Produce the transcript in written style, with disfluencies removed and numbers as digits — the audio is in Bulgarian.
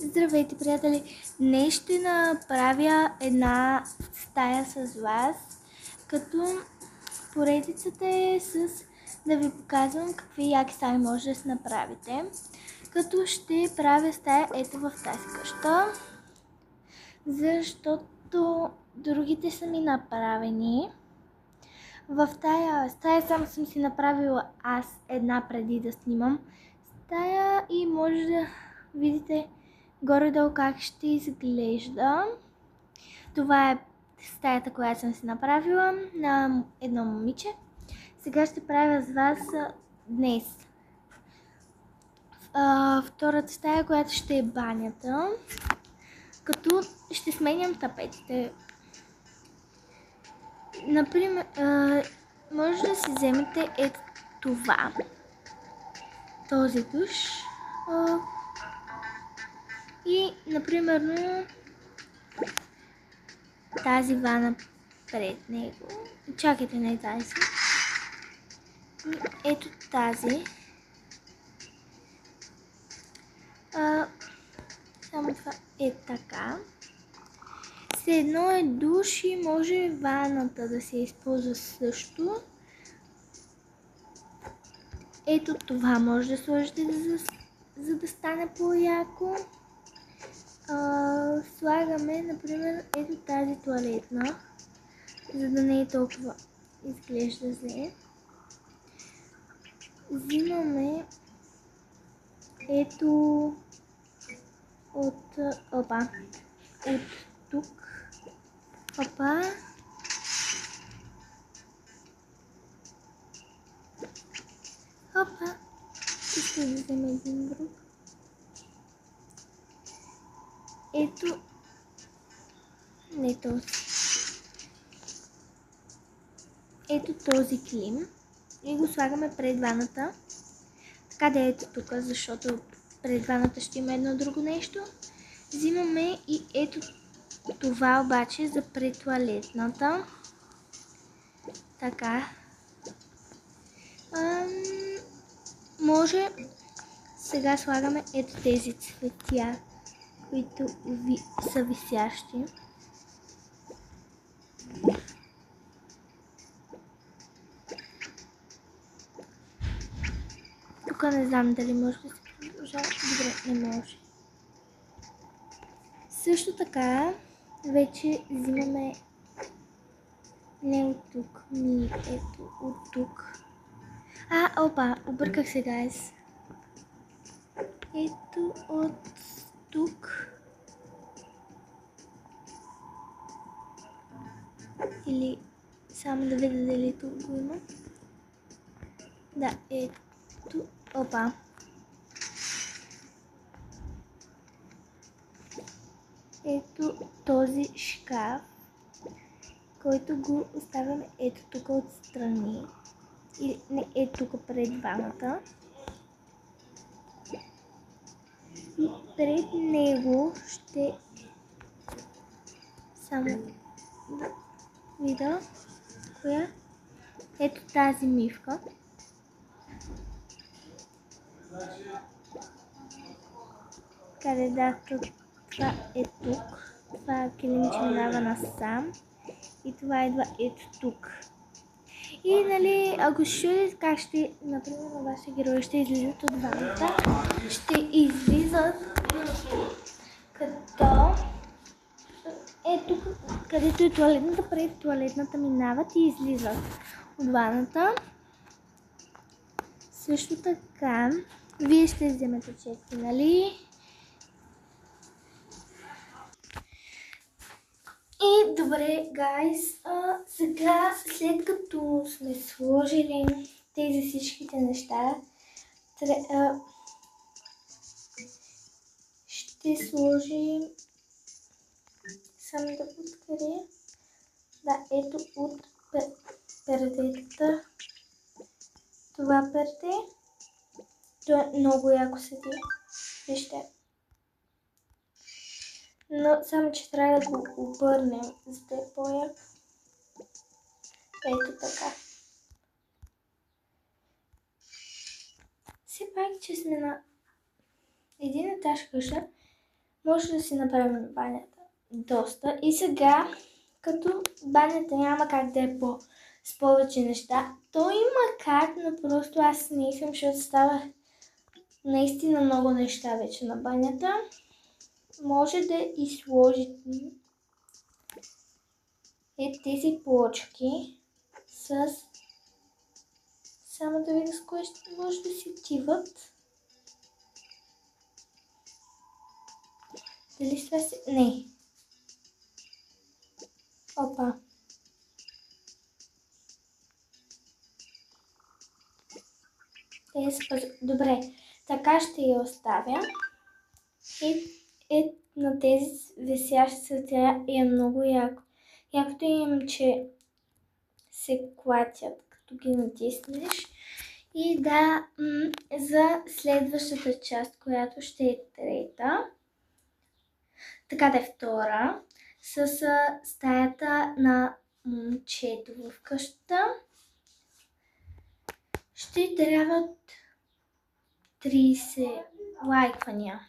Здравейте, приятели! Днес ще направя една стая с вас, като поредицата е с да ви показвам какви яки стаи може да си направите. Като ще правя стая ето в тази къща, защото другите са ми направени. В тая стая само съм си направила аз една преди да снимам стая и може да видите горе-долу как ще изглежда. Това е стаята, която съм си направила на едно момиче. Сега ще правя с вас днес втората стая, която ще е банята, като ще сменям тапетите. Например, може да си вземете ето това, този душ и, например, тази вана пред него. Чакайте, не тази. Ето тази. Само това е така. Все едно е душ и може ваната да се използва също. Ето това може да сложите, за да стане по-яко. Слагаме, например, ето тази тоалетна, за да не е толкова изглежда зле. Взимаме ето от тук. Опа. Искам да взема един друг. Ето. Не този. Ето този клим. И го слагаме пред ваната. Така да ето тук, защото пред ваната ще има едно друго нещо. Взимаме и ето това обаче за пред туалетната. Така. Може сега слагаме ето тези цветя, които са висящи. Тук не знам дали може да се продължава. Добре, не може. Също така, вече взимаме не от тук, ето от тук. Обърках се, гайс. Ето от тук. Или само да видя дали тук го има. Да, ето. Ето този шкаф, който го оставяме ето тук отстрани. И не ето тук пред ваната. И пред него ще само да видя коя. Ето тази мивка. Къде това е тук. Това килимче минава насам. И това идва ето тук. И нали, ако ще чудите как ще, например, на вашите герои ще излизат от ваната, ще излизат като ето където е туалетната, пред туалетната минават и излизат от ваната. Също така, вие ще вземете четки, нали? И добре, гайс, сега след като сме сложили тези всичките неща, ще сложим само да откъде. Да, ето от пердетата. Това перде. То е много яко седи. Вижте. Но само, че трябва да го обърнем, за да е по-як. Ето така. Все пак, че сме на един етаж къща, може да си направим банята доста. И сега, като банята няма как да е с повече неща, то има как, но просто аз не искам, защото става наистина много неща вече на банята. Може да изложите тези плочки с... Само да видя с кое ще може да си отиват. Дали с това си... Не. Опа. Добре. Така ще я оставя. И на тези висящи цветя е много яко. Якото им, че се клатят, като ги натиснеш. И да, за следващата част, която ще е трета, така да е втора, с стаята на момчето в къщата, ще трябват 30 лайквания.